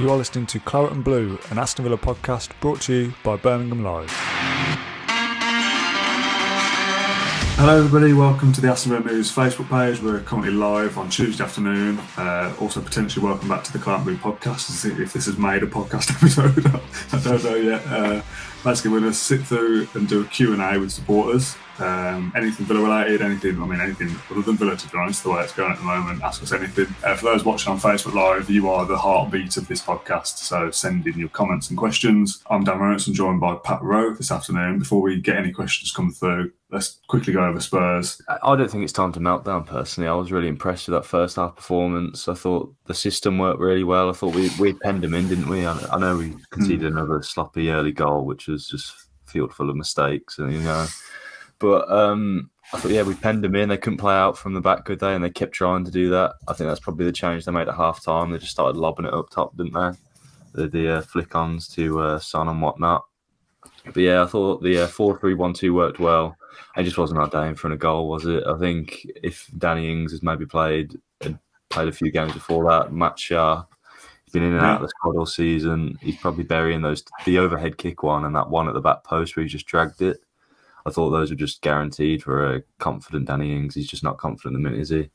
You are listening to Claret and Blue, an Aston Villa podcast brought to you by Birmingham Live. Hello everybody, welcome to the Aston Villa News Facebook page. We're currently live on Tuesday afternoon. Also potentially welcome back to the Claret and Blue podcast, if this has made a podcast episode. I don't know yet. Basically we're going to sit through and do a Q&A with supporters. Anything Villa related, anything other than Villa, to be honest, the way it's going at the moment. Ask us anything. For those watching on Facebook Live, you are the heartbeat of this podcast, so send in your comments and questions. I'm Dan Rolinson, joined by Pat Rowe this afternoon. Before we get any questions come through, let's quickly go over Spurs. I don't think it's time to melt down, personally. I was really impressed with that first half performance. I thought the system worked really well. I thought we penned them in, didn't we? I know we conceded another sloppy early goal, which was just field full of mistakes, and But I thought, we penned them in. They couldn't play out from the back, could they? And they kept trying to do that. I think that's probably the change they made at half time. They just started lobbing it up top, didn't they? The flick-ons to Son and whatnot. But I thought the 4-3-1-2 worked well. It just wasn't our day in front of goal, was it? I think if Danny Ings has maybe played a few games before that, Matt Sharp, he's been in and out of the squad all season. He's probably burying the overhead kick one and that one at the back post where he just dragged it. I thought those were just guaranteed for a confident Danny Ings. He's just not confident at the minute, is he?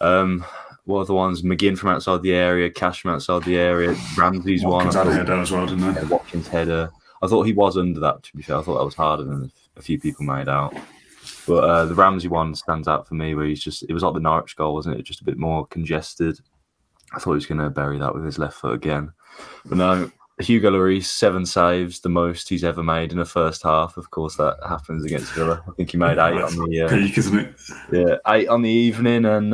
What are the ones? McGinn from outside the area, Cash from outside the area, Ramsey's Watkins one. Watkins had a header as well, didn't he? Watkins' header. I thought he was under that, to be fair. I thought that was harder than a few people made out. But the Ramsey one stands out for me, where it was like the Norwich goal, wasn't it? Just a bit more congested. I thought he was going to bury that with his left foot again. But no, Hugo Lloris, 7 saves, the most he's ever made in a first half. Of course, that happens against Villa. I think he made 8 on the peak, isn't it? Yeah, 8 on the evening, and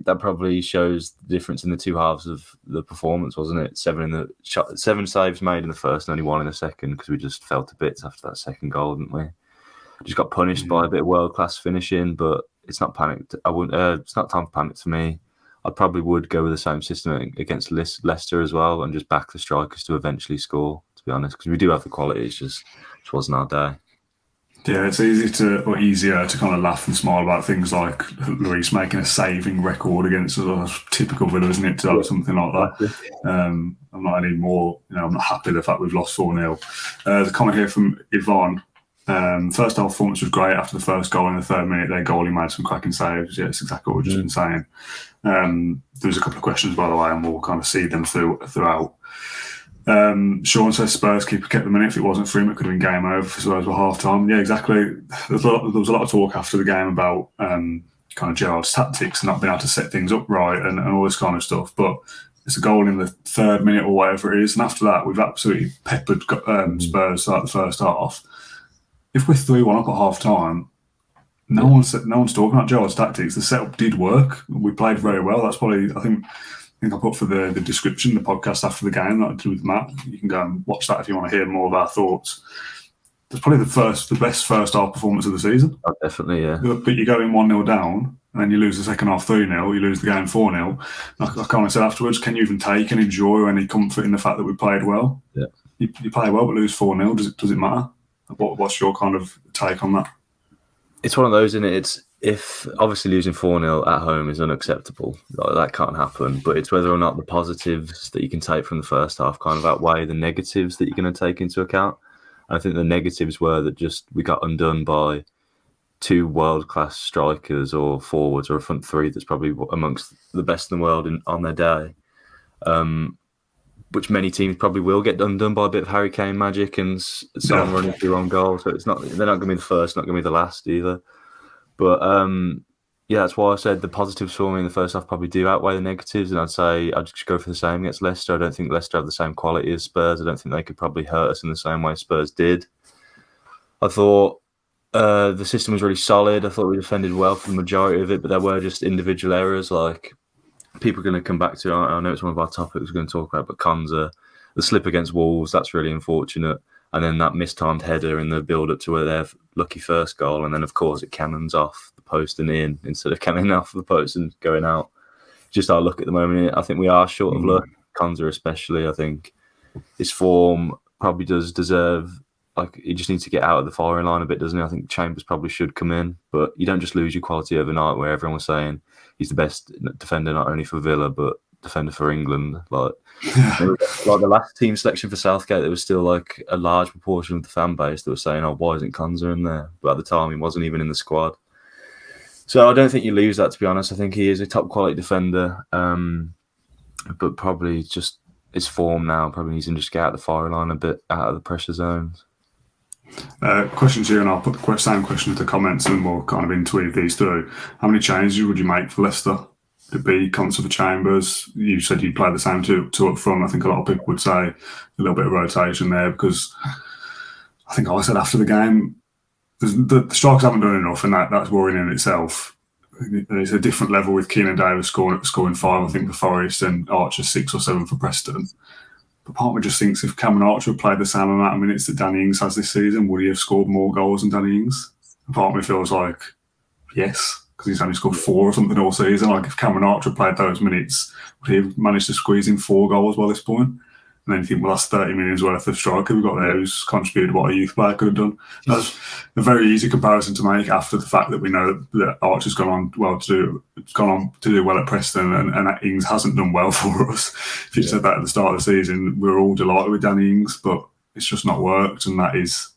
that probably shows the difference in the two halves of the performance, wasn't it? 7 saves made in the first, and only 1 in the second, because we just fell to bits after that second goal, didn't we? Just got punished by a bit of world class finishing, but it's not panicked. It's not time for panic for me. I probably would go with the same system against Leicester as well, and just back the strikers to eventually score, to be honest, because we do have the quality. It just wasn't our day. Yeah, it's easier to kind of laugh and smile about things like Lloris making a saving record against typical Villa, isn't it? To have something like that. I'm not any more, I'm not happy with the fact we've lost 4-0. The comment here from Yvonne. First half performance was great. After the first goal in the 3rd minute, their goalie made some cracking saves. Yeah, it's exactly what we've just been saying. There's a couple of questions, by the way, and we'll kind of see them throughout. Sean says Spurs keeper kept the minute. If it wasn't for him, it could have been game over for Spurs by half time. Yeah, exactly. There was a lot of talk after the game about kind of Gerrard's tactics and not being able to set things up right and all this kind of stuff. But it's a goal in the 3rd minute or whatever it is, and after that, we've absolutely peppered Spurs throughout the first half. If we're 3-1 up at half time, no one's talking about Gerrard's tactics. The setup did work. We played very well. That's probably, I think I put for the description, the podcast after the game that I did with Matt. You can go and watch that if you want to hear more of our thoughts. That's probably the best first half performance of the season. Oh, definitely, yeah. But you go in 1-0 down, and then you lose the second half 3-0, you lose the game 4-0. I kind of said afterwards, can you even take and enjoy any comfort in the fact that we played well? Yeah. You play well but lose 4-0, does it matter? What's your kind of take on that? It's one of those, isn't it? If obviously losing 4-0 at home is unacceptable, that can't happen. But it's whether or not the positives that you can take from the first half kind of outweigh the negatives that you're going to take into account. And I think the negatives were that we got undone by 2 world-class strikers or forwards or a front 3 that's probably amongst the best in the world on their day. Which many teams probably will get undone by a bit of Harry Kane magic and someone running through on goal. So they're not going to be the first, not going to be the last either. But that's why I said the positives for me in the first half probably do outweigh the negatives. And I'd say I'd just go for the same against Leicester. I don't think Leicester have the same quality as Spurs. I don't think they could probably hurt us in the same way Spurs did. I thought the system was really solid. I thought we defended well for the majority of it, but there were just individual errors like people are going to come back to. I know it's one of our topics we're going to talk about, but Konza, the slip against Wolves, that's really unfortunate. And then that mistimed header in the build-up to their lucky first goal. And then, of course, it cannons off the post and in instead of cannoning off the post and going out. Just our luck at the moment. I think we are short of luck. Konza especially, I think his form probably does deserve... he just needs to get out of the firing line a bit, doesn't he? I think Chambers probably should come in. But you don't just lose your quality overnight, where everyone was saying he's the best defender not only for Villa, but defender for England. Like the last team selection for Southgate, there was still like a large proportion of the fan base that was saying, "Oh, why isn't Konsa in there?" But at the time, he wasn't even in the squad. So I don't think you lose that, to be honest. I think he is a top quality defender, but probably just his form now probably needs him to just get out of the firing line a bit, out of the pressure zones. Question to you, and I'll put the same question into the comments and we'll kind of interweave these through. How many changes would you make for Leicester? It'd be Konsa for Chambers. You said you'd play the same two up front. I think a lot of people would say a little bit of rotation there, because I think I said after the game, the strikers haven't done enough, and that's worrying in itself. It's a different level with Keenan Davis scoring 5, I think, for Forest, and Archer 6 or 7 for Preston. But part of me just thinks if Cameron Archer had played the same amount of minutes that Danny Ings has this season, would he have scored more goals than Danny Ings? And part of me feels like yes, because he's only scored 4 or something all season. Like if Cameron Archer played those minutes, would he have managed to squeeze in 4 goals by this point? And then you think, well, that's 30 million worth of striker we've got there who's contributed what a youth player could have done. That's a very easy comparison to make after the fact that we know that Archer's gone on to do well at Preston, and that Ings hasn't done well for us. If you said that at the start of the season, we were all delighted with Danny Ings, but it's just not worked, and that is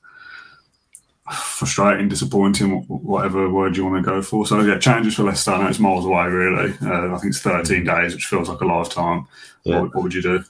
frustrating, disappointing, whatever word you want to go for. So yeah, changes for Leicester. I know it's miles away, really. I think it's 13 days, which feels like a lifetime. Yeah. What would you do?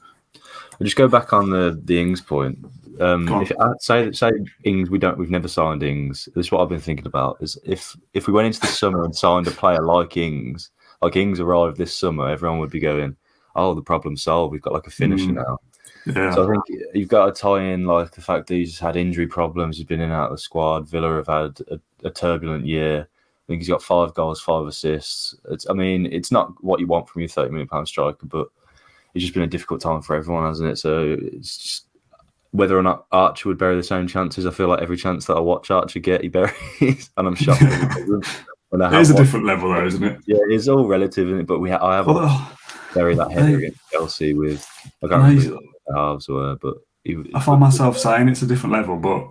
I'll just go back on the Ings point. If say Ings, we've never signed Ings. This is what I've been thinking about. Is if we went into the summer and signed a player like Ings arrived this summer, everyone would be going, "Oh, the problem's solved. We've got like a finisher now." Yeah. So I think you've got to tie in like the fact that he's had injury problems. He's been in and out of the squad. Villa have had a turbulent year. I think he's got 5 goals, 5 assists. It's not what you want from your £30 million striker, but it's just been a difficult time for everyone, hasn't it? So it's just whether or not Archer would bury the same chances. I feel like every chance that I watch Archer get, he buries, and I'm shocked. It is a different level, though, isn't it? Yeah, it's all relative, isn't it? But I have buried that header against Chelsea with. I can't remember what the halves were, but I find myself saying it's a different level. But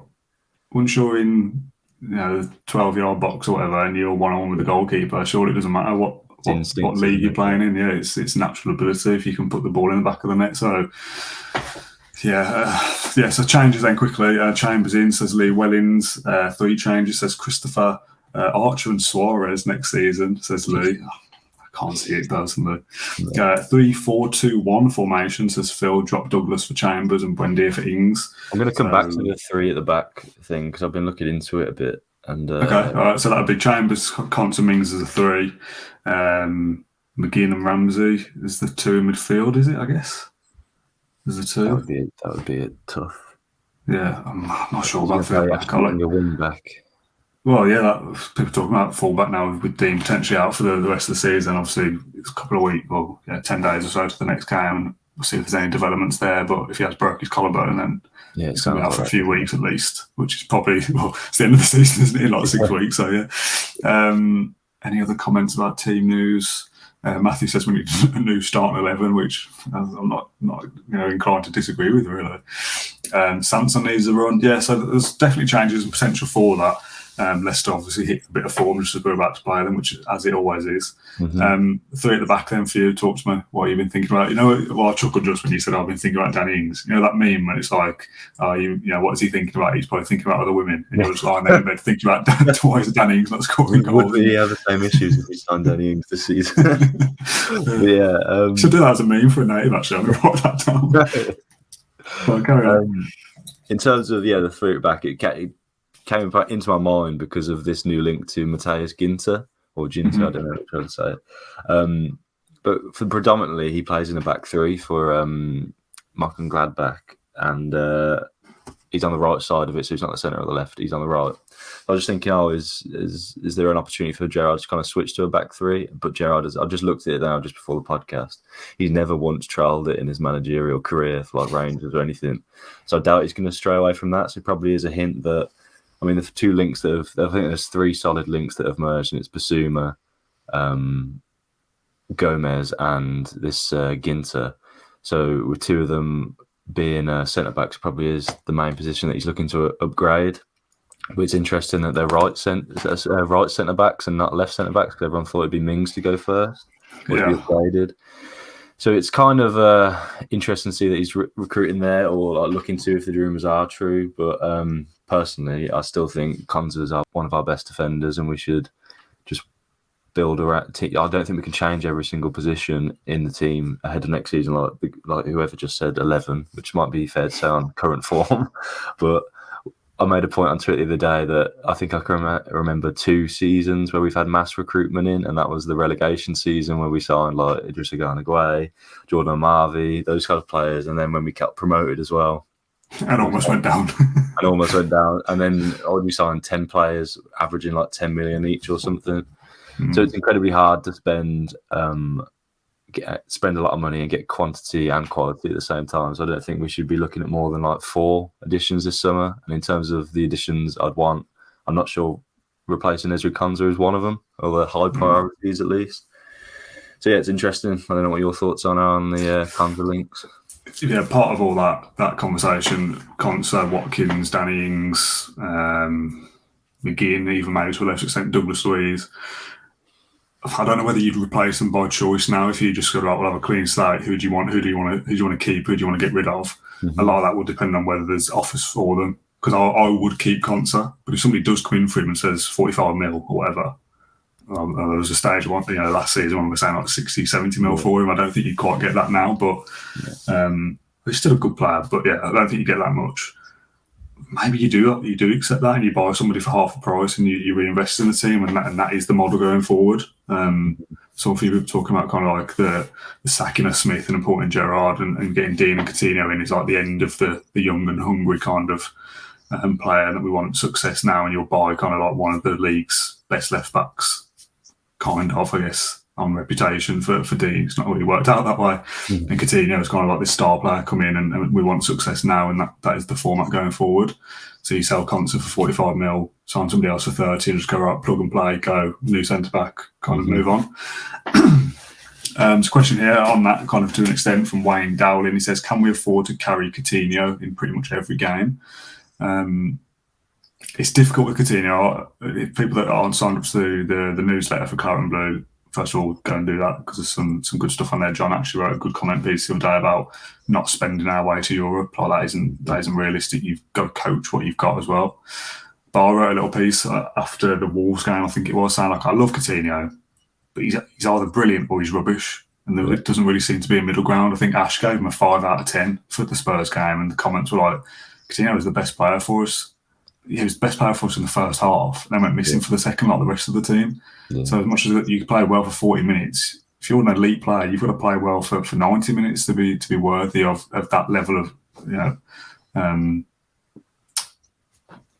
once you're in, the 12-yard box or whatever, and you're 1-on-1 with the goalkeeper, surely it doesn't matter what league you're playing in. Yeah, it's natural ability if you can put the ball in the back of the net. So so changes then quickly. Chambers in, says Lee Wellings. 3 changes, says Christopher. Archer and Suarez next season, says Lee. I can't see it personally. 3-4-2-1 formation, says Phil. Drop Douglas for Chambers and Buendia for Ings. I'm going to come back to the 3 at the back thing because I've been looking into it a bit. And okay, all right. So that would be Chambers, Konsa, Mings as a 3. McGinn and Ramsey is the 2 in midfield, is it? I guess there's a 2. That would be it. Tough. Yeah, I'm not sure about the wing back. Well, yeah, people talking about fullback now with Dean potentially out for the rest of the season. Obviously, it's a couple of weeks, 10 days or so to the next game, and we'll see if there's any developments there. But if he has broke his collarbone, then it's going to be out for a few weeks at least, which is probably it's the end of the season, isn't it? Like 6 weeks. So yeah. Any other comments about team news? Matthew says we need a new starting 11, which I'm not inclined to disagree with, really. Samson needs a run. Yeah, so there's definitely changes and potential for that. Leicester obviously hit a bit of form just as we're about to play them, which as it always is. 3 at the back then for you. Talk to me what you've been thinking about. I chuckled just when you said I've been thinking about Danny Ings. That meme when it's like, what is he thinking about? He's probably thinking about other women, and you're just lying there in bed thinking about why is Danny Ings not scoring goals? Would we have the same issues if we signed Danny Ings this season? Should do that as a meme for a native. Actually, I'm going to write that down. Well, carry on. In terms of the 3 at the back, it came into my mind because of this new link to Matthias Ginter, or Ginter, I don't know what I'm trying to say. But predominantly, he plays in a back 3 for Mönchengladbach, and he's on the right side of it, so he's not the centre or the left, he's on the right. I was just thinking, is there an opportunity for Gerrard to kind of switch to a back 3? But Gerrard, I've just looked at it now just before the podcast. He's never once trialled it in his managerial career for like Rangers or anything. So I doubt he's going to stray away from that. So it probably is a hint that, the 2 links that I think there's 3 solid links that have merged, and it's Basuma, Gomez, and this Ginter. So with 2 of them being centre-backs, probably is the main position that he's looking to upgrade. But it's interesting that they're right centre-backs and not left centre-backs, because everyone thought it'd be Mings to go first, would be upgraded. So it's kind of interesting to see that he's recruiting there, or like, looking to if the rumours are true. But personally, I still think Konsa's one of our best defenders, and we should just build around. I don't think we can change every single position in the team ahead of next season, like whoever just said 11, which might be fair to say on current form. But I made a point on Twitter the other day that I think I can remember 2 seasons where we've had mass recruitment in, and that was the relegation season where we signed like Idrissa Gana Gueye, Jordan Marvey, those kind of players, and then when we got promoted as well. And almost went down. And then we signed 10 players, averaging like 10 million each or something. So it's incredibly hard to spend a lot of money and get quantity and quality at the same time. So I don't think we should be looking at more than like 4 additions this summer. And in terms of the additions I'd want, I'm not sure replacing Ezri Konsa is one of them, or the high priorities at least. So yeah, it's interesting. I don't know what your thoughts are on the Konsa links. Yeah, part of all that conversation, Konsa, Watkins, Danny Ings, McGinn, even maybe to a lesser extent Douglas Luiz. I don't know whether you'd replace them by choice now. If you just go, right, we'll have a clean slate. Who do you want? Who do you want to keep? Who do you want to get rid of? Mm-hmm. A lot of that will depend on whether there's offers for them. Because I would keep Konsa, but if somebody does come in for him and says 45 mil or whatever, there was a stage last season when we were saying like 60, 70 mil for him. I don't think you'd quite get that now, but he's still a good player. But yeah, I don't think you get that much. Maybe you do accept that, and you buy somebody for half the price, and you reinvest in the team, and that is the model going forward. Some people are talking about kind of like the sacking of Smith and importing Gerrard and getting Dean and Coutinho in is like the end of the young and hungry kind of player, and that we want success now, and you'll buy kind of like one of the league's best left backs, kind of, I guess, on reputation for Dean. It's not really worked out that way. Mm-hmm. And Coutinho is kind of like this star player come in, and we want success now, and that is the format going forward. So you sell Konsa for 45 mil, sign somebody else for 30, and just go right, plug and play, go, new centre back, kind of move on. There's a question here on that, kind of to an extent, from Wayne Dowling. He says, can we afford to carry Coutinho in pretty much every game? It's difficult with Coutinho. People that aren't signed up to the newsletter for Claret and Blue, first of all, go and do that, because there's some good stuff on there. John actually wrote a good comment piece the other day about not spending our way to Europe. Like that isn't realistic. You've got to coach what you've got as well. But I wrote a little piece after the Wolves game, I think it was, saying like, I love Coutinho, but he's either brilliant or he's rubbish. And there doesn't really seem to be a middle ground. I think Ash gave him a 5 out of 10 for the Spurs game, and the comments were like, Coutinho was the best player for us. He was the best player for us in the first half, and then went missing for the second, like the rest of the team. Yeah. So as much as you can play well for 40 minutes, if you're an elite player, you've got to play well for 90 minutes to be worthy of that level of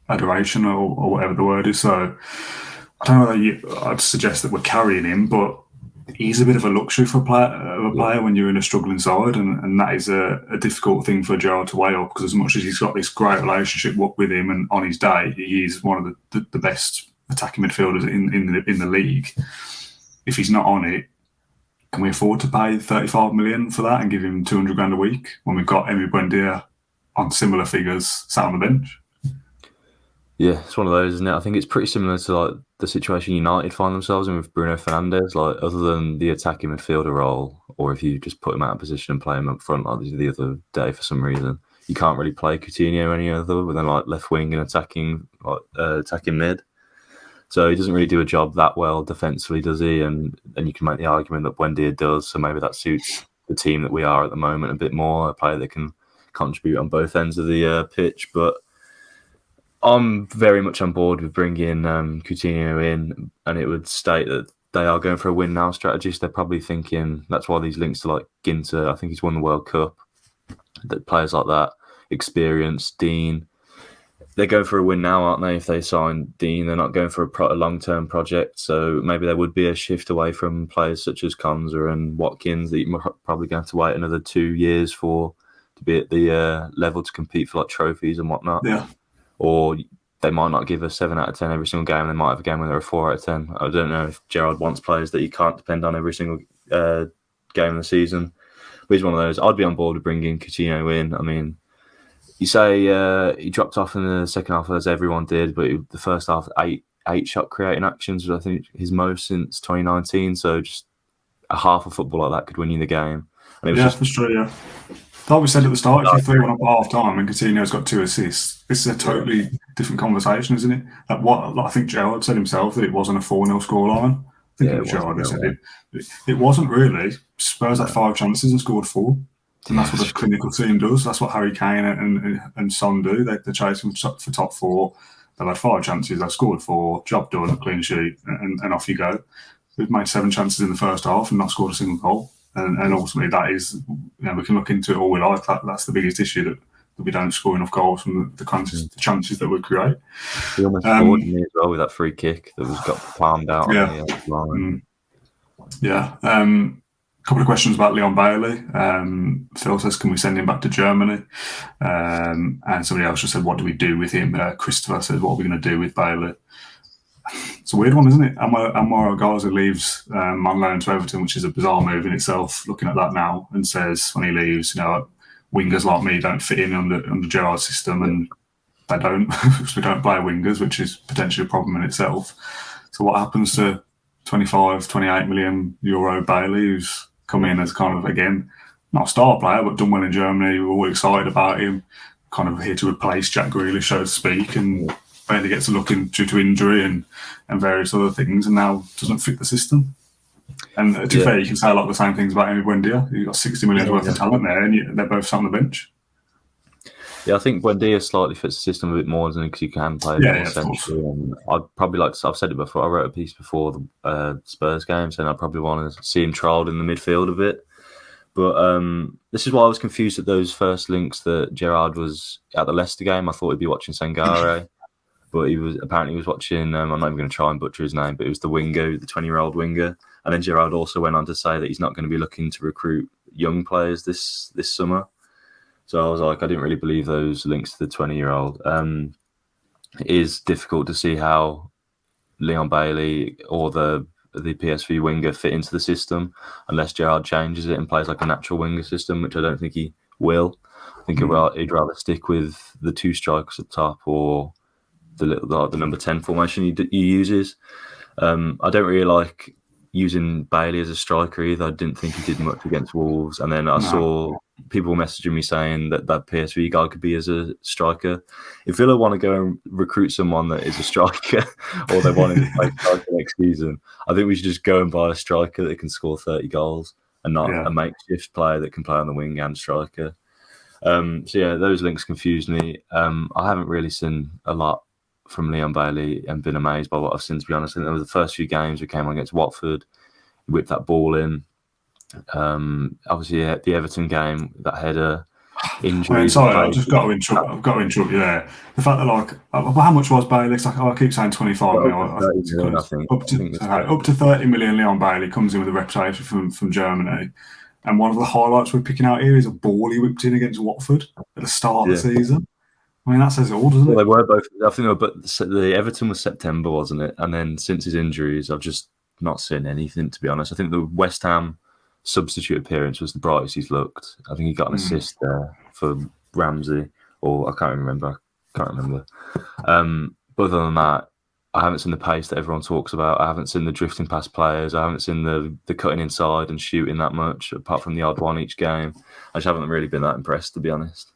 adoration or whatever the word is. So I don't know I'd suggest that we're carrying him, but he's a bit of a luxury for a player when you're in a struggling side, and that is a difficult thing for Gerrard to weigh up, because as much as he's got this great relationship with him, and on his day he is one of the best attacking midfielders in the league. If he's not on it, can we afford to pay 35 million for that and give him 200 grand a week when we've got Emi Buendia on similar figures sat on the bench? Yeah, it's one of those, isn't it? I think it's pretty similar to like the situation United find themselves in with Bruno Fernandes. Like, other than the attacking midfielder role, or if you just put him out of position and play him up front like the other day for some reason, you can't really play Coutinho any other than like left wing and attacking mid. So he doesn't really do a job that well defensively, does he? And you can make the argument that Buendia does. So maybe that suits the team that we are at the moment a bit more. A player that can contribute on both ends of the pitch, but I'm very much on board with bringing Coutinho in, and it would state that they are going for a win now strategy. So they're probably thinking that's why these links to like Ginter, I think he's won the World Cup, that players like that, experience, Dean, they're going for a win now, aren't they? If they sign Dean, they're not going for a long-term project. So maybe there would be a shift away from players such as Konsa and Watkins that you're probably going to have to wait another 2 years for to be at the level to compete for like trophies and whatnot. Yeah. Or they might not give a 7 out of 10 every single game. They might have a game where they're a 4 out of 10. I don't know if Gerrard wants players that you can't depend on every single game of the season. But he's one of those. I'd be on board with bringing Coutinho in. I mean, you say he dropped off in the second half, as everyone did, but the first half, eight shot creating actions was, I think, his most since 2019. So just a half of football like that could win you the game. And it was that's true. Yeah, like we said at the start, if you 3-1 up at half time and Coutinho's got 2 assists, this is a totally different conversation, isn't it? I think Gerrard said himself that it wasn't a 4-0 scoreline. I think it was Gerrard who said it. It wasn't really. Spurs had 5 chances and scored 4. And that's what the clinical team does. That's what Harry Kane and Son do. They're chasing for top 4. They've had 5 chances. They've scored 4. Job done. Clean sheet. And off you go. We've made 7 chances in the first half and not scored a single goal. And ultimately, that is, we can look into it all we like. That's the biggest issue, that we don't score enough goals from the chances that we create. We almost scored me as well with that free kick that was got palmed out on the line. A couple of questions about Leon Bailey. Phil says, can we send him back to Germany? And somebody else just said, what do we do with him? Christopher says, what are we going to do with Bailey? It's a weird one, isn't it? Amaro Garza leaves on loan to Everton, which is a bizarre move in itself, looking at that now, and says when he leaves, wingers like me don't fit in under Gerrard's system, and they don't, because we don't play wingers, which is potentially a problem in itself. So what happens to 25, 28 million euro Bailey, who's come in as kind of, again, not a star player, but done well in Germany? We're all excited about him, kind of here to replace Jack Grealish, so to speak, and Bailey gets a look in due to injury and various other things, and now doesn't fit the system. And to be fair, you can say a lot of the same things about Emi Buendia. You've got 60 million worth of talent there, and they're both sat on the bench. Yeah, I think Buendia slightly fits the system a bit more, doesn't it? Because you can play a bit more centrally. And I'd probably like to, I've said it before, I wrote a piece before the Spurs game saying I probably want to see him trialled in the midfield a bit. But this is why I was confused at those first links that Gerrard was at the Leicester game. I thought he'd be watching Sangare. But he was watching, I'm not even going to try and butcher his name, but it was the winger, the 20-year-old winger. And then Gerrard also went on to say that he's not going to be looking to recruit young players this summer. So I was like, I didn't really believe those links to the 20-year-old. It is difficult to see how Leon Bailey or the PSV winger fit into the system unless Gerrard changes it and plays like a natural winger system, which I don't think he will. I think he'd rather stick with the 2 strikers up top or the number 10 formation he uses. I don't really like using Bailey as a striker either. I didn't think he did much against Wolves. And then I saw people messaging me saying that PSV guy could be as a striker. If Villa want to go and recruit someone that is a striker or they want him to play striker next season, I think we should just go and buy a striker that can score 30 goals and not a makeshift player that can play on the wing and striker. Those links confused me. I haven't really seen a lot from Leon Bailey and been amazed by what I've seen, to be honest. I think there was the first few games we came on against Watford, he whipped that ball in. Obviously, the Everton game, that header, injury. Sorry, I've got to interrupt you there. The fact that, how much was Bailey? I keep saying 25 million. Up to 30 million Leon Bailey comes in with a reputation from Germany. And one of the highlights we're picking out here is a ball he whipped in against Watford at the start of the season. I mean, that says it all, doesn't it? They were both. I think, but the Everton was September, wasn't it? And then since his injuries, I've just not seen anything, to be honest. I think the West Ham substitute appearance was the brightest he's looked. I think he got an assist there for Ramsey, or I can't remember. But other than that, I haven't seen the pace that everyone talks about. I haven't seen the drifting past players. I haven't seen the cutting inside and shooting that much, apart from the odd one each game. I just haven't really been that impressed, to be honest.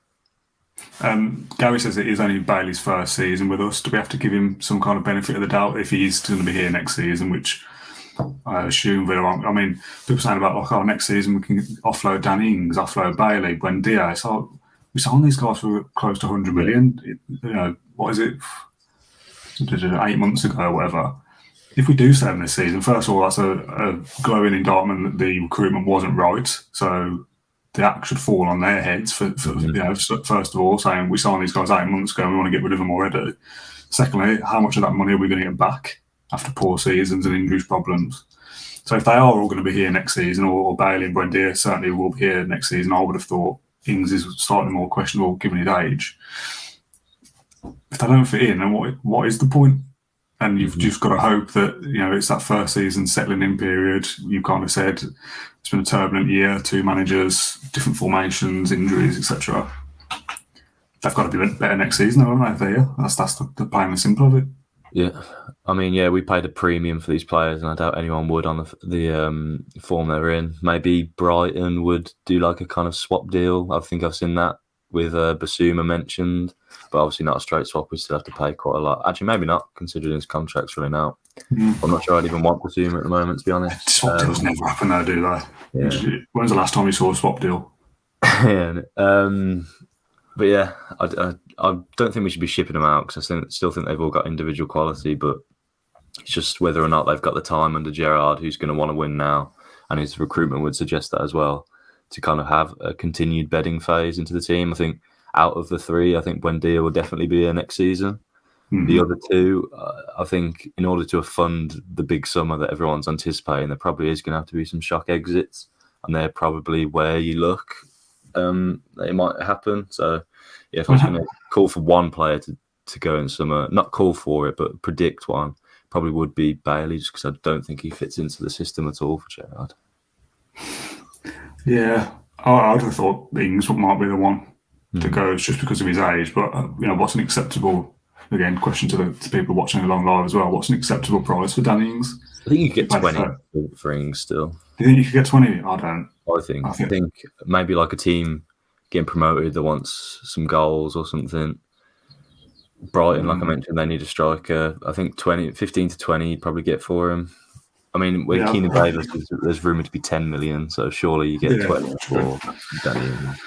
Gary says it is only Bailey's first season with us. Do we have to give him some kind of benefit of the doubt if he's going to be here next season, which I assume Villa aren't? I mean, people saying about next season we can offload Dan Ings, offload Bailey, Buendia. So we signed these guys for close to 100 million. What is it? 8 months ago or whatever. If we do sell him this season, first of all, that's a glowing indictment that the recruitment wasn't right. So the act should fall on their heads for first of all, saying we signed these guys 8 months ago and we want to get rid of them already. Secondly, how much of that money are we going to get back after poor seasons and injury problems? So if they are all going to be here next season, or Bailey and Buendia certainly will be here next season, I would have thought Ings is slightly more questionable given his age. If they don't fit in, then what is the point? And you've just got to hope that it's that first season settling in period. You kind of said it's been a turbulent year, 2 managers, different formations, injuries, etc. They've got to be better next season, haven't they? That's the plain and simple of it. Yeah, I mean, yeah, we paid a premium for these players, and I doubt anyone would on the form they're in. Maybe Brighton would do like a kind of swap deal. I think I've seen that with Basuma mentioned, but obviously not a straight swap. We still have to pay quite a lot. Actually, maybe not, considering his contract's running out. I'm not sure I'd even want Basuma at the moment, to be honest. Swap deals never happen though, do they? Yeah. When's the last time you saw a swap deal? Yeah. But yeah, I don't think we should be shipping them out because I still think they've all got individual quality, but it's just whether or not they've got the time under Gerrard, who's going to want to win now, and his recruitment would suggest that as well, to kind of have a continued bedding phase into the team. I think out of the three, I think Buendia will definitely be here next season. The other two, I think in order to fund the big summer that everyone's anticipating, there probably is going to have to be some shock exits, and they're probably where you look that it might happen. So, yeah, if I was going to call for one player to go in summer, not call for it, but predict one, probably would be Bailey, just because I don't think he fits into the system at all for Gerrard. Yeah, I would have thought Ings might be the one to go just because of his age. But what's an acceptable? Again, question to the people watching along live as well. What's an acceptable price for Danny Ings? I think you could get 20 for Ings still. Do you think you could get 20? I don't. I think maybe like a team getting promoted that wants some goals or something. Brighton, like I mentioned, they need a striker. I think 15 to 20 you'd probably get for him. I mean, with Keenan Davis, there's rumoured to be 10 million, so surely you get 20 for Danny Ings.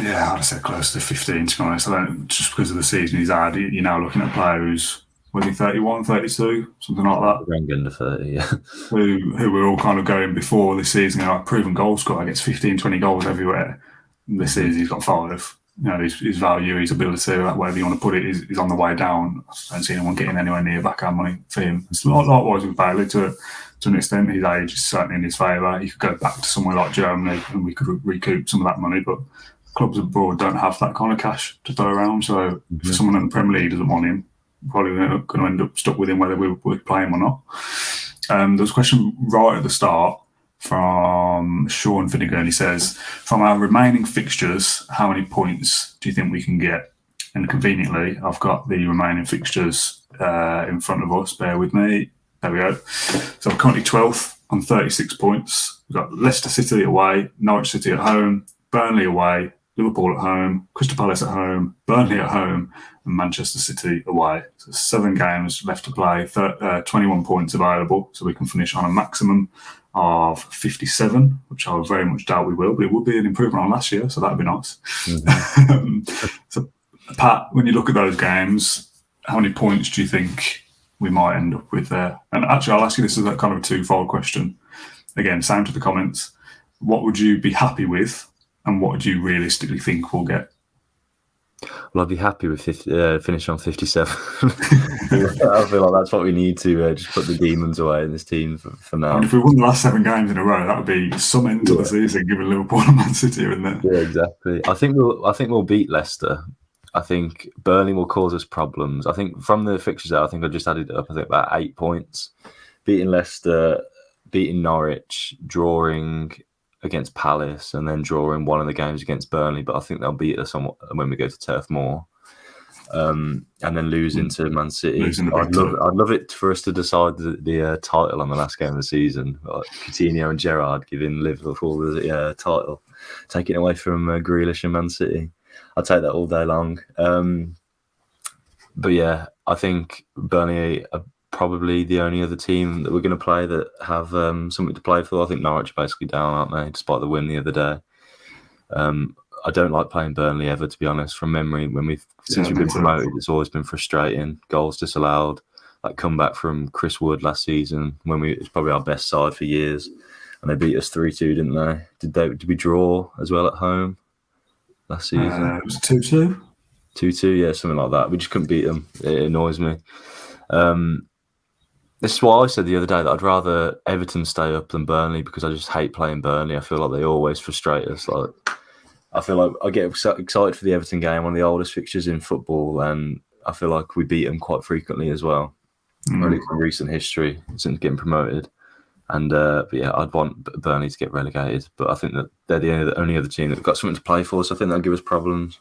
Yeah, I'd have said close to 15, to be honest. I don't, just because of the season he's had, you're now looking at a player who's, was he 31, 32, something like that? Rank under 30, yeah. Who were all kind of going before this season, proven goal scorer, gets 15, 20 goals everywhere. This season he's got 5. His value, his ability, whatever you want to put it, is on the way down. I don't see anyone getting anywhere near backhand money for him. It's likewise with Bailey to an extent. His age is certainly in his favour. He could go back to somewhere like Germany and we could recoup some of that money, but clubs abroad don't have that kind of cash to throw around. So if someone in the Premier League doesn't want him, probably going to end up stuck with him whether we play him or not. There was a question right at the start from Sean Finnegan. He says, from our remaining fixtures, how many points do you think we can get? And conveniently, I've got the remaining fixtures in front of us. Bear with me. There we go. So I'm currently 12th on 36 points. We've got Leicester City away, Norwich City at home, Burnley away, Liverpool at home, Crystal Palace at home, Burnley at home, and Manchester City away. So 7 games left to play, 21 points available, so we can finish on a maximum of 57, which I very much doubt we will, but it would be an improvement on last year, so that'd be nice. So, Pat, when you look at those games, how many points do you think we might end up with there? And actually, I'll ask you this as a kind of a twofold question. Again, same to the comments. What would you be happy with? And what do you realistically think we'll get? Well, I'd be happy with finish on 57. I feel like that's what we need to just put the demons away in this team for now. And if we won the last 7 games in a row, that would be some end to the season, given Liverpool and Man City are in there. Yeah, exactly. I think we'll beat Leicester. I think Burnley will cause us problems. I think from the fixtures out, I think I just added up. I think about 8 points. Beating Leicester, beating Norwich, drawing against Palace, and then drawing one of the games against Burnley, but I think they'll beat us when we go to Turf Moor, and then losing to Man City. I'd love it for us to decide the title on the last game of the season. Like Coutinho and Gerrard giving Liverpool the title, taking it away from Grealish and Man City. I'd take that all day long. But yeah, I think Burnley are probably the only other team that we're going to play that have something to play for. I think Norwich are basically down, aren't they, despite the win the other day. I don't like playing Burnley ever, to be honest. From memory, since we've been promoted, it's always been frustrating. Goals disallowed. That comeback from Chris Wood last season, when it's probably our best side for years, and they beat us 3-2, didn't they? Did we draw as well at home last season? It was 2-2. 2-2, yeah, something like that. We just couldn't beat them. It annoys me. This is what I said the other day, that I'd rather Everton stay up than Burnley, because I just hate playing Burnley. I feel like they always frustrate us. I feel like I get excited for the Everton game, one of the oldest fixtures in football, and I feel like we beat them quite frequently as well. Really from recent history since getting promoted. And but yeah, I'd want Burnley to get relegated, but I think that they're the only other team that have got something to play for, so I think that'll give us problems.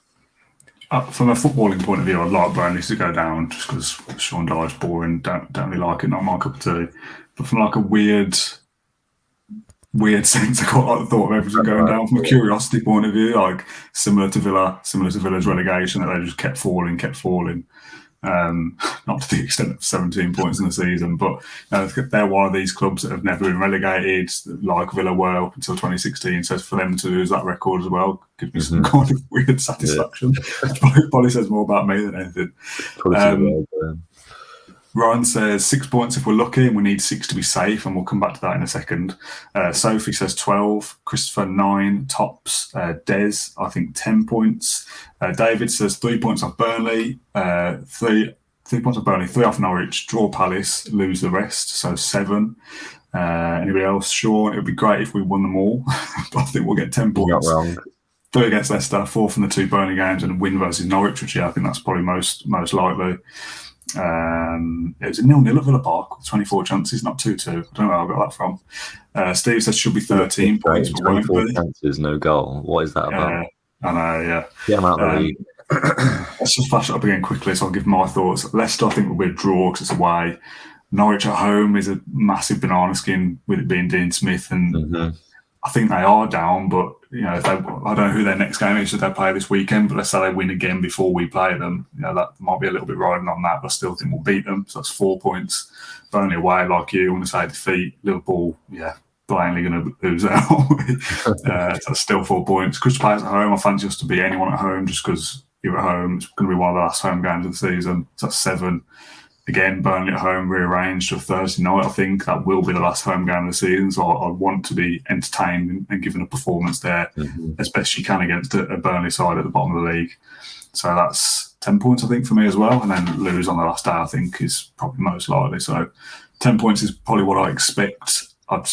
from a footballing point of view, I'd like Burnley to go down just because Sean Dyche's boring. Don't really like it. Not my cup of tea. But from like a weird sense, I quite like the thought of everything going down. From a curiosity point of view, like similar to Villa's relegation, that they just kept falling. Not to the extent of 17 points in the season, but they're one of these clubs that have never been relegated, like Villa were up until 2016. So for them to lose that record as well gives me some kind of weird satisfaction. Which probably says more about me than anything. Ryan says 6 points if we're lucky, and we need 6 to be safe, and we'll come back to that in a second. Sophie says 12, Christopher 9, tops. Des, I think 10 points. David says 3 points off Burnley, 3 points off Burnley, 3 off Norwich, draw Palace, lose the rest, so 7. Anybody else? Sean, it would be great if we won them all, but I think we'll get 10 points. Not wrong. 3 against Leicester, 4 from the 2 Burnley games, and a win versus Norwich, which I think that's probably most likely. It was a 0-0 at Villa Park with 24 chances, not 2-2. I don't know where I got that from. Steve says should be 13 points, but 24 chances, no goal. What is that about? I know, yeah. Yeah, I'm out of the league. Let's just flash it up again quickly, so I'll give my thoughts. Leicester, I think, will be a draw because it's away. Norwich at home is a massive banana skin with it being Dean Smith, and I think they are down, but I don't know who their next game is that they play this weekend, but let's say they win again before we play them. That might be a little bit riding on that, but I still think we'll beat them. So that's 4 points. Burnley away, like you, want to say defeat. Liverpool, blatantly going to lose out. So that's still 4 points. Crystal Palace at home, I fancy us to beat anyone at home just because you're at home. It's going to be one of the last home games of the season. So that's 7. Again, Burnley at home, rearranged to a Thursday night. I think that will be the last home game of the season. So I want to be entertained and given a performance there as best you can against a Burnley side at the bottom of the league. So that's 10 points, I think, for me as well. And then lose on the last day, I think, is probably most likely. So 10 points is probably what I expect. I'd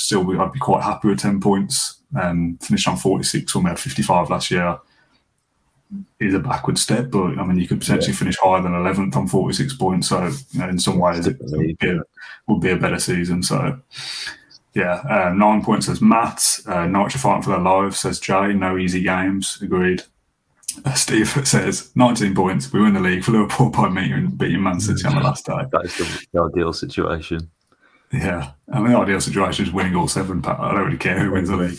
be quite happy with 10 points. Finished on 46 when we had 55 last year. Is a backward step, but I mean, you could potentially finish higher than 11th on 46 points. So, in some ways, it would be a better season. So, 9 points says Matt. Norwich are fighting for their lives, says Jay. No easy games. Agreed. Steve says 19 points. We win the league for Liverpool by beating Man City on the last day. That is the ideal situation. Yeah, I mean, the ideal situation is winning all 7. Pat. I don't really care who wins the league.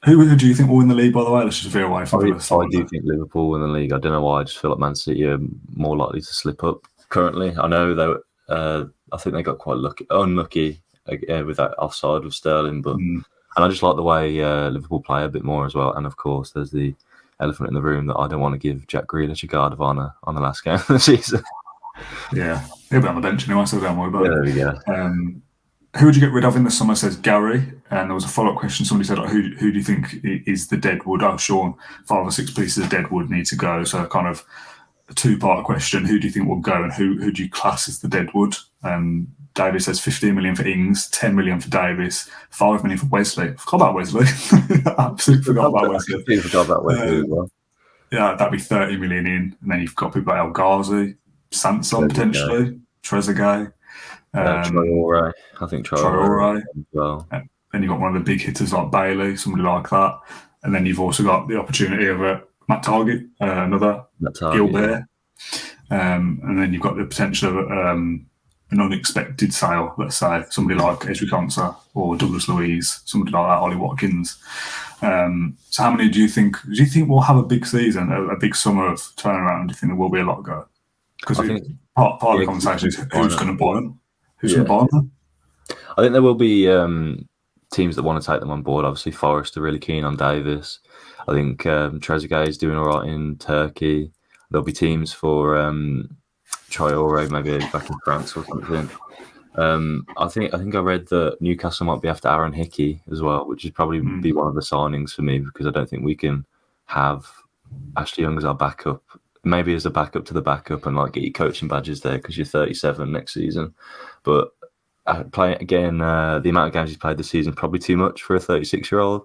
Who do you think will win the league, by the way? Let's just veer away from this. I do think Liverpool win the league. I don't know why. I just feel like Man City are more likely to slip up currently. I know I think they got quite unlucky with that offside with Sterling, but and I just like the way Liverpool play a bit more as well. And of course, there's the elephant in the room that I don't want to give Jack Grealish a guard of honour on the last game of the season. Yeah, he'll be on the bench anyway, so don't worry about it. There we go. Who would you get rid of in the summer, says Gary. And there was a follow-up question. Somebody said, who do you think is the deadwood? Oh, Sean, 5 or 6 pieces of deadwood need to go. So kind of a 2-part question. Who do you think will go and who do you class as the deadwood? David says 15 million for Ings, 10 million for Davis, 5 million for Wesley. Forgot about Wesley. Absolutely forgot about Wesley. I forgot about Wesley as well. Yeah, that'd be 30 million in. And then you've got people like El Ghazi, Sanson potentially, Trezeguet. Traore. I think Traore as well. Then you've got one of the big hitters like Bailey, somebody like that. And then you've also got the opportunity of Matt Target, another Gilbert. And then you've got the potential of an unexpected sale, let's say, somebody like Ezri Konsa or Douglas Luiz, somebody like that, Ollie Watkins. So how many do you think we'll have a big season, a big summer of turnaround? Do you think there will be a lot go? Because part of the conversation is who's going to buy them? Who's going to buy them? I think there will be teams that want to take them on board. Obviously, Forest are really keen on Davis. I think Trezeguet is doing all right in Turkey. There'll be teams for Traore, maybe back in France or something. I think I read that Newcastle might be after Aaron Hickey as well, which would probably be one of the signings for me because I don't think we can have Ashley Young as our backup. Maybe as a backup to the backup and like get your coaching badges there because you're 37 next season. But playing again, the amount of games he's played this season probably too much for a 36-year-old.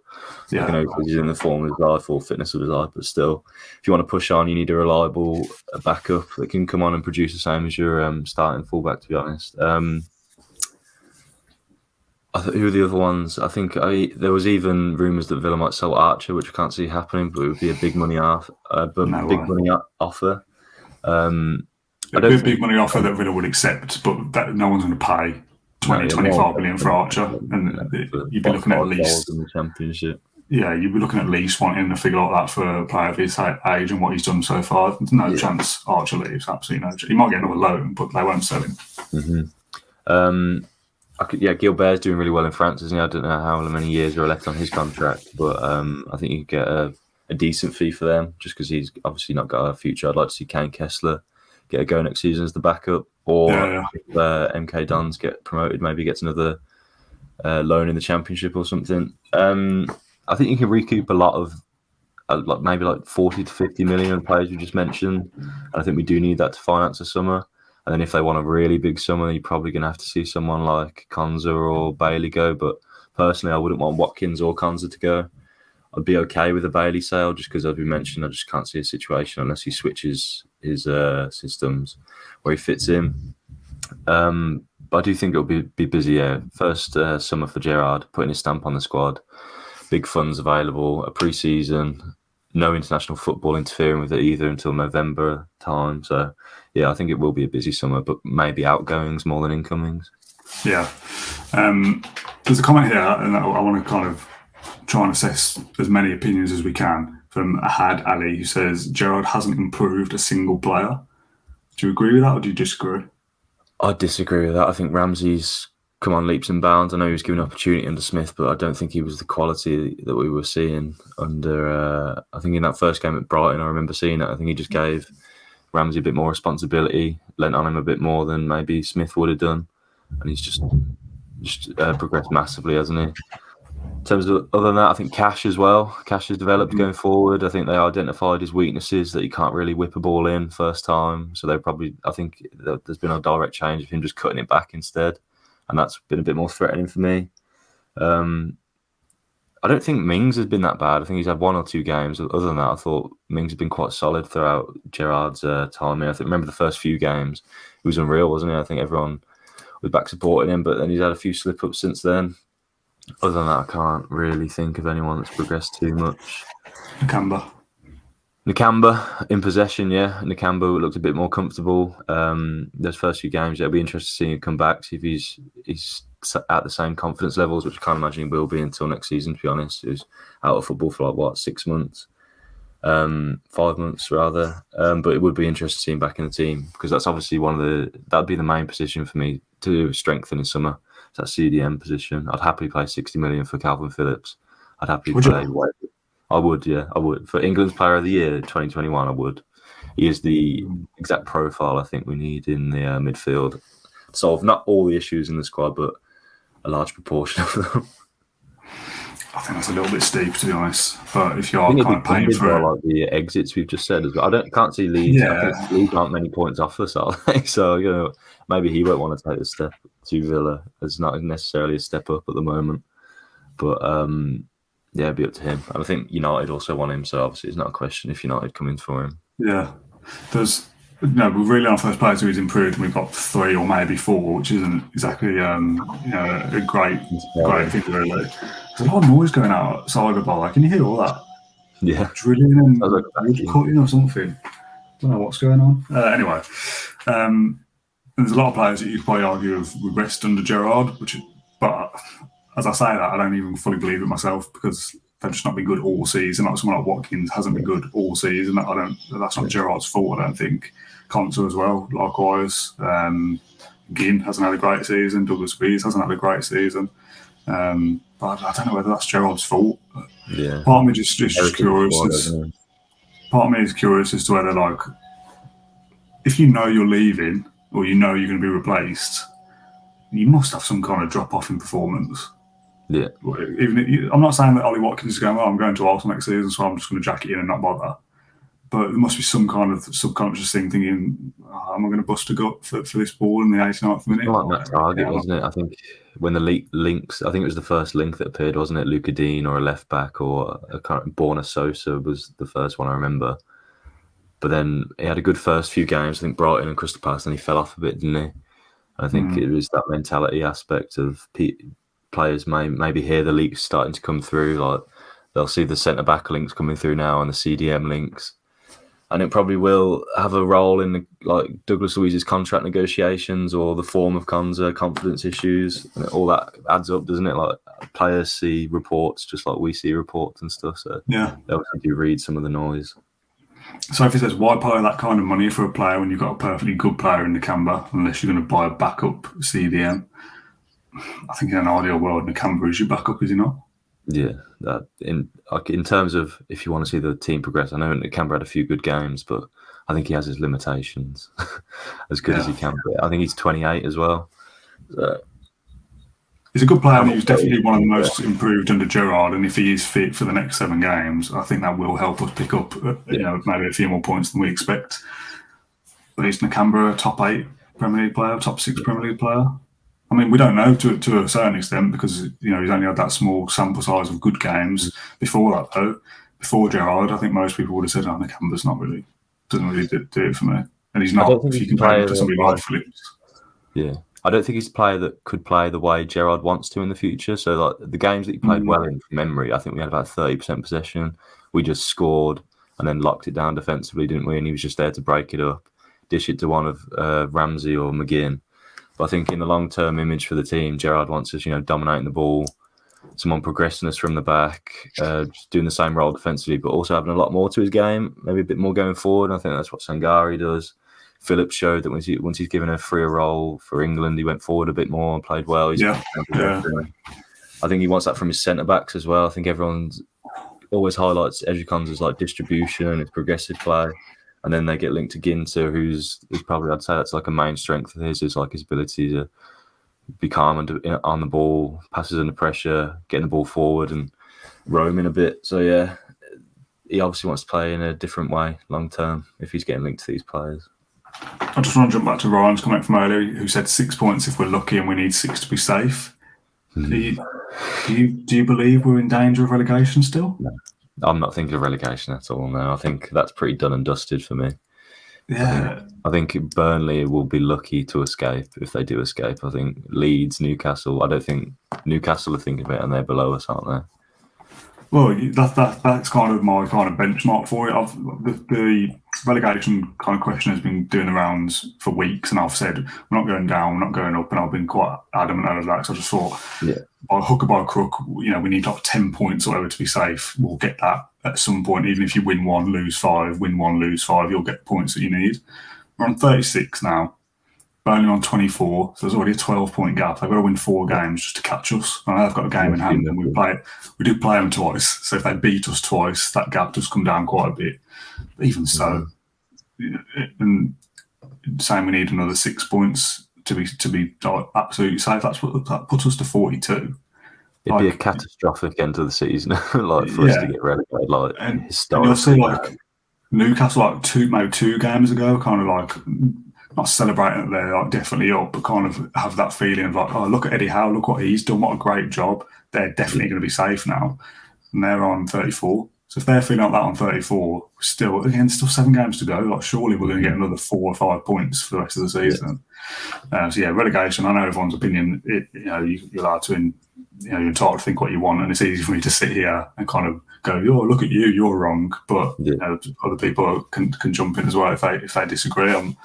Yeah, because he's in the form of his life or fitness of his life. But still, if you want to push on, you need a reliable backup that can come on and produce the same as your starting fullback. To be honest, Who are the other ones? I think there was even rumours that Villa might sell Archer, which I can't see happening, but it would be a big money offer. It'd be a big money offer that Villa would accept, but that no one's going to pay 25 million for Archer, and you'd be looking at least in the Championship. Yeah, you'd be looking at least wanting a figure like that for a player of his age and what he's done so far. There's no chance Archer leaves. Absolutely no chance. He might get another loan, but they won't sell him. Gilbert's doing really well in France, isn't he? I don't know how many years are left on his contract, but I think you could get a decent fee for them just because he's obviously not got a future. I'd like to see Kane Kessler get a go next season as the backup, or if MK Dons get promoted, maybe gets another loan in the Championship or something. I think you can recoup a lot of maybe 40 to 50 million of players you just mentioned. And I think we do need that to finance the summer. And then if they want a really big summer, you're probably going to have to see someone like Konza or Bailey go. But personally, I wouldn't want Watkins or Konza to go. I'd be okay with a Bailey sale just because, as we mentioned, I just can't see a situation unless he switches his systems where he fits in. But I do think it'll be busy. First summer for Gerrard, putting his stamp on the squad. Big funds available, a pre-season, no international football interfering with it either until November time. So, yeah, I think it will be a busy summer, but maybe outgoings more than incomings. Yeah. There's a comment here, and I want to kind of try and assess as many opinions as we can, from Ahad Ali, who says Gerrard hasn't improved a single player. Do you agree with that, or do you disagree? I disagree with that. I think Ramsey's come on leaps and bounds. I know he was given opportunity under Smith, but I don't think he was the quality that we were seeing under. I think in that first game at Brighton, I remember seeing it. I think he just gave Ramsey a bit more responsibility, lent on him a bit more than maybe Smith would have done, and he's just progressed massively, hasn't he? In terms of other than that, I think Cash as well. Cash has developed going forward. I think they identified his weaknesses, that he can't really whip a ball in first time. So I think there's been a direct change of him just cutting it back instead. And that's been a bit more threatening for me. I don't think Mings has been that bad. I think he's had one or two games. Other than that, I thought Mings has been quite solid throughout Gerrard's time. I remember the first few games, he was unreal, wasn't he? I think everyone was back supporting him, but then he's had a few slip-ups since then. Other than that, I can't really think of anyone that's progressed too much. Nakamba in possession, yeah. Nakamba looked a bit more comfortable. Those first few games, it'll be interesting to see him come back, see if he's at the same confidence levels, which I can't imagine he will be until next season, to be honest. He was out of football for 6 months? 5 months, rather. But it would be interesting to see him back in the team, because that's obviously that'd be the main position for me to strengthen in summer. That CDM position. I'd happily pay 60 million for Calvin Phillips. I'd happily play. I would, yeah, I would. For England's Player of the Year 2021, I would. He is the exact profile I think we need in the midfield. Solve not all the issues in the squad, but a large proportion of them. I think that's a little bit steep, to be honest. But if you are kind of paying for it, like the exits we've just said, can't see Leeds. Yeah. I think Leeds aren't many points off us, are they? So maybe he won't want to take the step to Villa. It's not necessarily a step up at the moment, but it'd be up to him. And I think United also want him, so obviously it's not a question if United come in for him. Yeah, we're really on first place who's improved, and we've got 3 or maybe 4, which isn't exactly a great thing really. There's a lot of noise going outside the bar. Can you hear all that? Yeah, drilling and wood cutting or something. I don't know what's going on. Anyway, there's a lot of players that you could probably argue have regressed under Gerrard, but as I say that, I don't even fully believe it myself, because they've just not been good all season. Like someone like Watkins hasn't been good all season. That's not Gerrard's fault, I don't think. Konsa as well, likewise. Ginn hasn't had a great season. Douglas Luiz hasn't had a great season. But I don't know whether that's Gerrard's fault. Yeah. Part of me just curious. Part of me is curious as to whether, if you know you're leaving or you know you're going to be replaced, you must have some kind of drop off in performance. Yeah. I'm not saying that Ollie Watkins is going, I'm going to Arsenal next season, so I'm just going to jack it in and not bother. But there must be some kind of subconscious thing thinking, am I going to bust a gut for this ball in the 89th minute? Like that target, wasn't it? I think when the links, I think it was the first link that appeared, wasn't it? Luca Dean or a left back, or a kind of Borna Sosa was the first one I remember. But then he had a good first few games, I think Brighton and Crystal Palace, and he fell off a bit, didn't he? I think it was that mentality aspect of players maybe hear the leaks starting to come through. Like they'll see the centre back links coming through now and the CDM links, and it probably will have a role in like Douglas Luiz's contract negotiations or the form of confidence issues. And all that adds up, doesn't it? Like players see reports just like we see reports and stuff. So yeah, they obviously do read some of the noise. Sophie says, why pay that kind of money for a player when you've got a perfectly good player in Nakamba, unless you're going to buy a backup CDM? I think in an ideal world, Nakamba is your backup, is he not? Yeah, that in terms of if you want to see the team progress, I know Nakamba had a few good games, but I think he has his limitations. As good as he can be, I think he's 28 as well. So, he's a good player, and he was definitely one of the most improved under Gerrard. And if he is fit for the next 7 games, I think that will help us pick up, maybe a few more points than we expect. But is Nakamba a top 8 Premier League player, top 6 Premier League player? I mean, we don't know to a certain extent because he's only had that small sample size of good games. Before that, though, before Gerrard, I think most people would have said, "Oh, Nakamba's doesn't really do it for me," and he's not. If you compare him to somebody like Phillips, yeah. I don't think he's a player that could play the way Gerrard wants to in the future. So, like the games that he played well in from memory, I think we had about 30% possession. We just scored and then locked it down defensively, didn't we? And he was just there to break it up, dish it to one of Ramsey or McGinn. But I think in the long-term image for the team, Gerrard wants us, dominating the ball, someone progressing us from the back, just doing the same role defensively, but also having a lot more to his game, maybe a bit more going forward. I think that's what Sangari does. Phillips showed that once he's given a freer role for England, he went forward a bit more and played well. I think he wants that from his centre-backs as well. I think everyone always highlights Ejikons as like distribution, his progressive play. And then they get linked to Ginter, who's probably, I'd say that's like a main strength of his, is like his ability to be calm and on the ball, passes under pressure, getting the ball forward and roaming a bit. So yeah, he obviously wants to play in a different way long term if he's getting linked to these players. I just want to jump back to Ryan's comment from earlier, who said 6 points if we're lucky and we need 6 to be safe. Do you believe we're in danger of relegation still? No. I'm not thinking of relegation at all now. I think that's pretty done and dusted for me. Yeah. I think Burnley will be lucky to escape if they do escape. I think Leeds, Newcastle, I don't think Newcastle are thinking of it and they're below us, aren't they? Well, that's kind of my kind of benchmark for it. The relegation kind of question has been doing the rounds for weeks, and I've said we're not going down, we're not going up, and I've been quite adamant over that. So I just thought, by hook or by crook, we need like 10 points or whatever to be safe. We'll get that at some point. Even if you win 1, lose 5, win 1, lose 5, you'll get the points that you need. We're on 36 now. Burnley on 24, so there's already a 12-point gap. They've got to win 4 games just to catch us. I know they've got a game in hand, and we do play them twice. So if they beat us twice, that gap does come down quite a bit. But even so, and saying we need another 6 points to be absolutely safe, that puts us to 42. It'd be a catastrophic end to the season, for us to get relegated. And you'll see, Newcastle, maybe 2 games ago, kind of not celebrating that they're definitely up, but kind of have that feeling of oh, look at Eddie Howe, look what he's done, what a great job. They're definitely going to be safe now. And they're on 34. So if they're feeling like that on 34, still 7 games to go. Surely we're going to get another 4 or 5 points for the rest of the season. Relegation, I know everyone's opinion, you're allowed to, you're entitled to think what you want, and it's easy for me to sit here and kind of go, oh, look at you, you're wrong. But other people can jump in as well if they disagree. I'm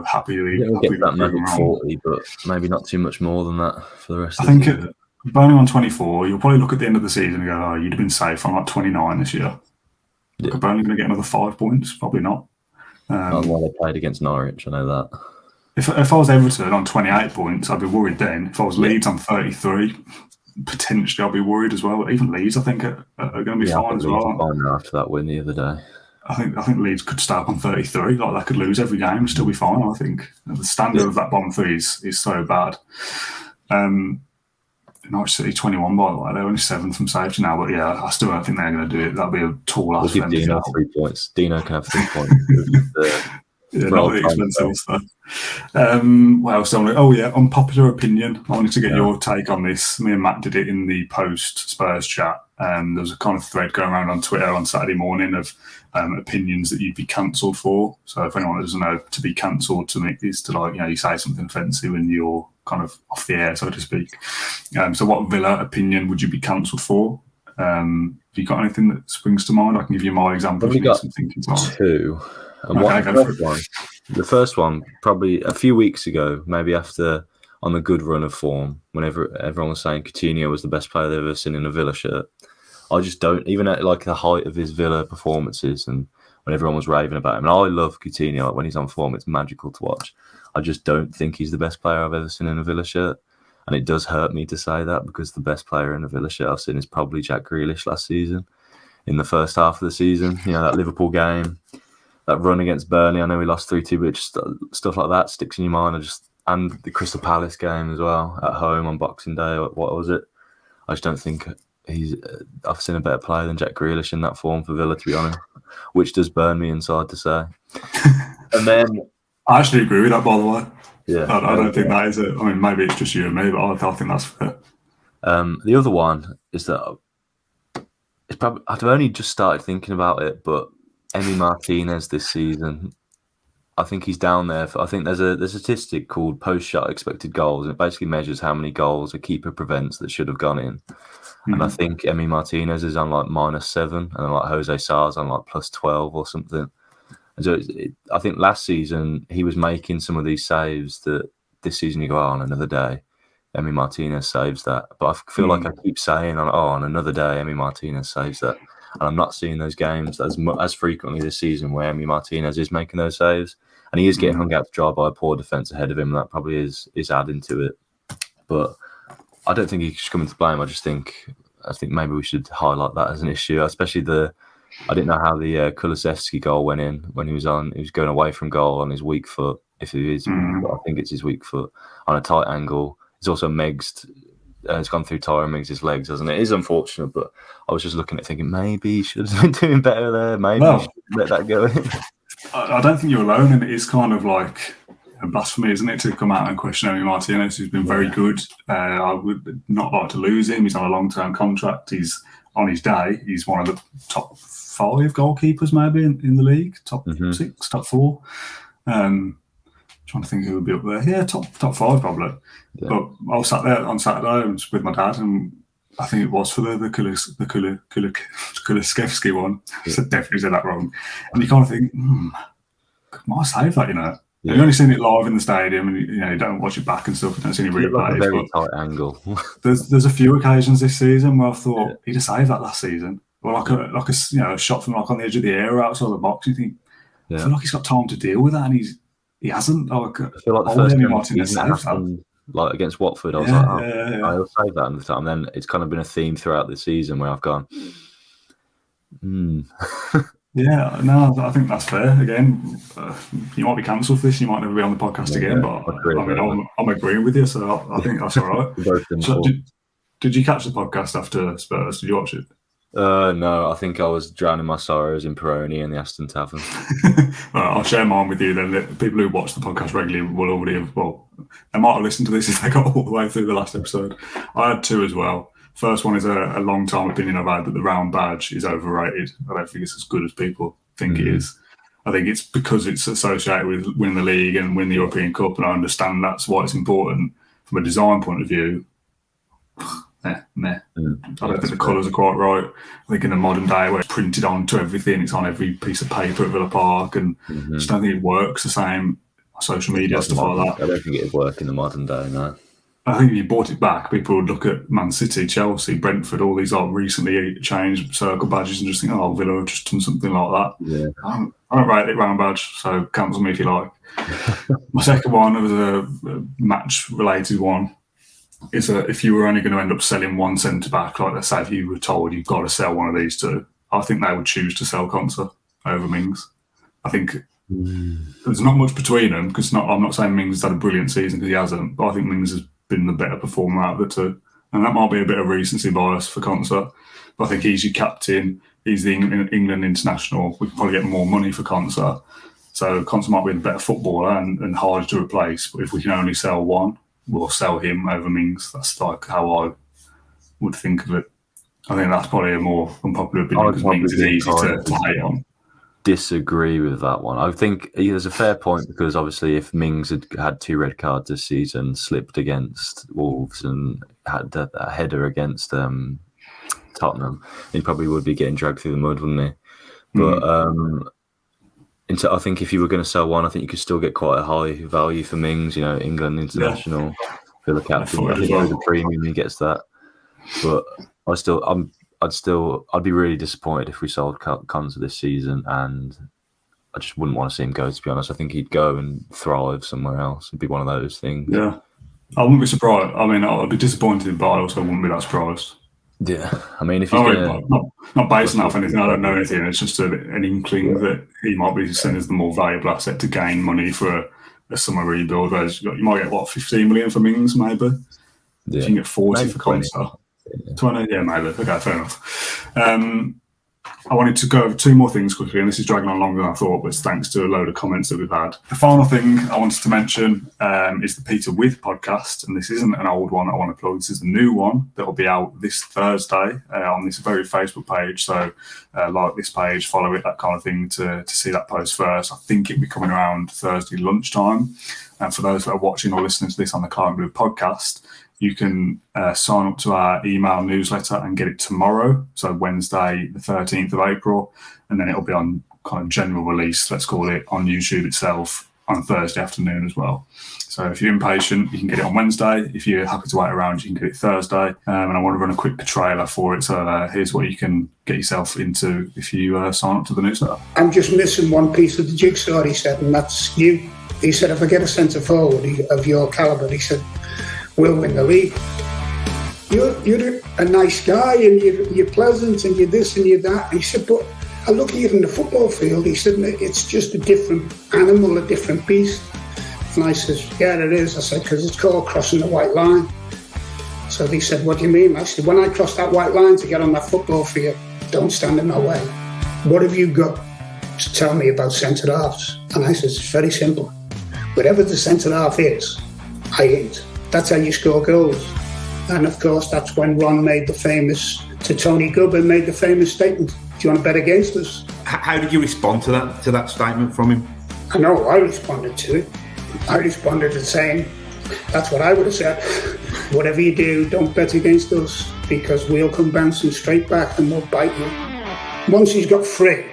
happy to get that maybe 40, but maybe not too much more than that for the rest of the season. I think Burnley on 24, you'll probably look at the end of the season and go, oh, you'd have been safe on 29 this year. Are Burnley going to get another 5 points? Probably not. Not while they played against Norwich, I know that. If I was Everton on 28 points, I'd be worried then. If I was Leeds on 33, potentially I'd be worried as well. Even Leeds, I think, are going to be fine as well. After that win the other day. I think Leeds could start on 33. They could lose every game and still be fine, I think. The standard of that bottom 3 is so bad. Norwich City 21, by the way. They're only 7 from safety now, but I still don't think they're going to do it. That'll be a tall ass. We'll give Dino 3 points. Dino can have 3 points. Yeah, For not old the time's expensive sake. stuff. What else? Unpopular opinion. I wanted to get your take on this. Me and Matt did it in the post Spurs chat. There was a kind of thread going around on Twitter on Saturday morning of opinions that you'd be cancelled for. So if anyone doesn't know, to be cancelled to me is to you say something offensive and you're kind of off the air, so to speak. So what Villa opinion would you be cancelled for? Have you got anything that springs to mind? I can give you my examples. Probably got some thinking time. 2. And the first one, probably a few weeks ago, maybe after on the good run of form, whenever everyone was saying Coutinho was the best player they've ever seen in a Villa shirt. I just don't, even at like the height of his Villa performances and when everyone was raving about him. And I love Coutinho. Like when he's on form, it's magical to watch. I just don't think he's the best player I've ever seen in a Villa shirt. And it does hurt me to say that because the best player in a Villa shirt I've seen is probably Jack Grealish last season. In the first half of the season, that Liverpool game, that run against Burnley. I know we lost 3-2, but just stuff like that sticks in your mind. And the Crystal Palace game as well at home on Boxing Day. What was it? I just don't think I've seen a better player than Jack Grealish in that form for Villa, to be honest, which does burn me inside to say. And then I actually agree with that, by the way. Yeah, I don't think that is it. I mean, maybe it's just you and me, but I think that's fair. The other one is that it's probably I've only just started thinking about it, but Emi Martinez this season, I think he's down there. I think there's a statistic called post-shot expected goals, and it basically measures how many goals a keeper prevents that should have gone in. And I think Emi Martinez is on like -7, and like Jose Sar's on like +12 or something. And so I think last season he was making some of these saves that this season you go on another day. Emi Martinez saves that, but I feel like I keep saying on another day Emi Martinez saves that, and I'm not seeing those games as frequently this season where Emi Martinez is making those saves, and he is getting hung out to dry by a poor defence ahead of him. And that probably is adding to it, but I don't think he should come into blame. I think maybe we should highlight that as an issue, especially I didn't know how the Kulusevski goal went in when he was going away from goal on his weak foot. If he is, I think it's his weak foot on a tight angle. It's also Meg's. It's gone through Tyron Miggs' legs, hasn't it? It is unfortunate, but I was just looking at thinking maybe he should have been doing better there. Maybe he should let that go in. I don't think you're alone, and it is kind of like a blasphemy, isn't it, to come out and question Emi Martinez, who's been very good. I would not like to lose him. He's on a long-term contract. He's on his day. He's one of the top 5 goalkeepers, maybe in the league, top 6, top 4. Trying to think who would be up there. Yeah, top 5 probably. Yeah. But I was sat there on Saturday with my dad, and I think it was for the Kulusevski one. Yeah. I definitely said that wrong. And you kind of think, might I save that? Yeah. You've only seen it live in the stadium, and you don't watch it back and stuff. You don't see any replays. Like a very tight angle. there's a few occasions this season where I thought he'd have saved that last season, or like a shot from like on the edge of the area outside the box. You think, I feel like he's got time to deal with that, and he hasn't. I feel like the first time it happened, like against Watford, I was I'll save that another time. Then it's kind of been a theme throughout the season where I've gone, Yeah, no, I think that's fair. Again, you might be cancelled for this. You might never be on the podcast again. But I'm agreeing with you, so I think that's all right. So did you catch the podcast after Spurs? Did you watch it? No, I think I was drowning my sorrows in Peroni and the Aston Tavern. I'll share mine with you then. The people who watch the podcast regularly will already have, they might have listened to this if they got all the way through the last episode. I had 2 as well. First one is a long-time opinion I've had that the round badge is overrated. I don't think it's as good as people think it is. I think it's because it's associated with winning the league and winning the European Cup, and I understand that's why it's important. From a design point of view, I don't think the colours are quite right. I think in the modern day where it's printed onto everything, it's on every piece of paper at Villa Park, and I just don't think it works the same on social media, stuff like that. I don't think it would work in the modern day, no. I think if you bought it back, people would look at Man City, Chelsea, Brentford, all these recently changed circle badges and just think, Villa have just done something like that. Yeah. I don't rate it round badge, so cancel me if you like. My second one was a match-related one. Is if you were only going to end up selling one centre-back, like let's say if you were told you've got to sell one of these 2, I think they would choose to sell Konsa over Mings. I think there's not much between them, because I'm not saying Mings has had a brilliant season because he hasn't, but I think Mings has been the better performer out of the 2. And that might be a bit of recency bias for Konsa, but I think he's your captain, he's the England international. We could probably get more money for Konsa. So Conte might be a better footballer and harder to replace, but if we can only sell one, we'll sell him over Mings. That's like how I would think of it. I think that's probably a more unpopular opinion because Mings is easy to hate on. Disagree with that one. I think there's a fair point because obviously if Mings had 2 red cards this season, slipped against Wolves and had a header against Tottenham, he probably would be getting dragged through the mud, wouldn't he? But I think if you were going to sell one, I think you could still get quite a high value for Mings. England international, Villa captain. I think there's a premium he gets that. But I'd be really disappointed if we sold Conte this season, and I just wouldn't want to see him go. To be honest, I think he'd go and thrive somewhere else. It'd be one of those things. Yeah, I wouldn't be surprised. I mean, I'd be disappointed, but I also wouldn't be that surprised. Yeah, I mean, if he's not basing that off anything, I don't know anything. It's just an inkling that he might be seen as the more valuable asset to gain money for a summer rebuild. Whereas you might get 15 million for Mings, maybe. Yeah. You can get 40 for Conte. 20, yeah, maybe. Okay, fair enough. I wanted to go over 2 more things quickly, and this is dragging on longer than I thought, but it's thanks to a load of comments that we've had. The final thing I wanted to mention is the Peter With podcast, and this isn't an old one I want to plug. This is a new one that will be out this Thursday on this very Facebook page. So like this page, follow it, that kind of thing, to see that post first. I think it'll be coming around Thursday lunchtime. And for those that are watching or listening to this on the Claret Blue podcast, you can sign up to our email newsletter and get it tomorrow, so Wednesday, the 13th of April, and then it'll be on kind of general release, let's call it, on YouTube itself on Thursday afternoon as well. So if you're impatient, you can get it on Wednesday. If you're happy to wait around, you can get it Thursday. And I want to run a quick trailer for it, so here's what you can get yourself into if you sign up to the newsletter. I'm just missing one piece of the jigsaw, he said, and that's you. He said, if I get a centre forward of your calibre, he said, we'll win the league. You're a nice guy and you're pleasant and you're this and you're that. He said, but I look at you in the football field. He said, it's just a different animal, a different beast. And I said, yeah, it is. I said, because it's called crossing the white line. So he said, what do you mean? I said, when I cross that white line to get on that football field, don't stand in my way. What have you got to tell me about centre-halves? And I said, it's very simple. Whatever the centre-half is, I ain't. That's how you score goals. And of course, that's when Ron made the famous, to Tony Gubbin, made the famous statement, do you want to bet against us? How did you respond to that statement from him? I know I responded to it. I responded to saying, that's what I would have said. Whatever you do, don't bet against us, because we'll come bouncing straight back and we'll bite you. Once he's got free,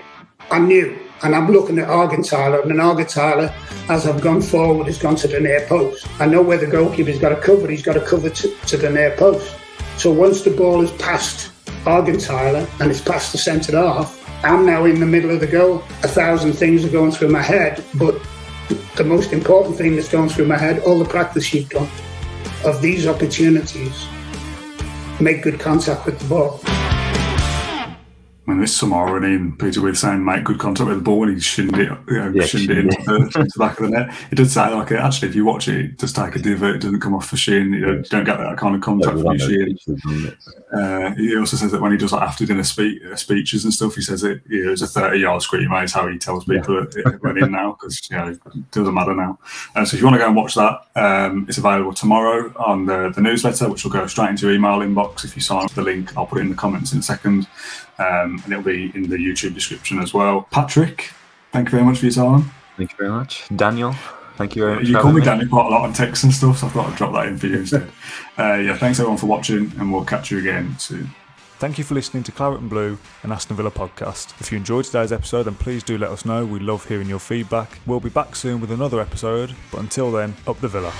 I knew. And I'm looking at Augenthaler, and Augenthaler, as I've gone forward, has gone to the near post. I know where the goalkeeper's got to cover. He's got to cover to the near post. So once the ball is past Augenthaler and it's past the centre half, I'm now in the middle of the goal. 1,000 things are going through my head, but the most important thing that's going through my head, all the practice you've done of these opportunities, make good contact with the ball. I mean, this summer already, Peter With saying make good contact with the ball, and he shinned it into the back of the net. It does say, like, actually, if you watch it, it does take a divot, it doesn't come off the shin, you don't get that kind of contact with your shin. He also says that when he does like after dinner speeches and stuff, he says it's a 30-yard screamer is how he tells people it went in now, because it doesn't matter now. So if you want to go and watch that, it's available tomorrow on the newsletter, which will go straight into your email inbox if you sign up to the link. I'll put it in the comments in a second. And it'll be in the YouTube description as well. Patrick, thank you very much for your time. Thank you very much. Daniel, thank you very much. You call me Daniel quite a lot on text and stuff, so I thought I'd drop that in for you instead. Thanks everyone for watching, and we'll catch you again soon. Thank you for listening to Claret and Blue, an Aston Villa podcast. If you enjoyed today's episode, then please do let us know. We love hearing your feedback. We'll be back soon with another episode, but until then, up the Villa.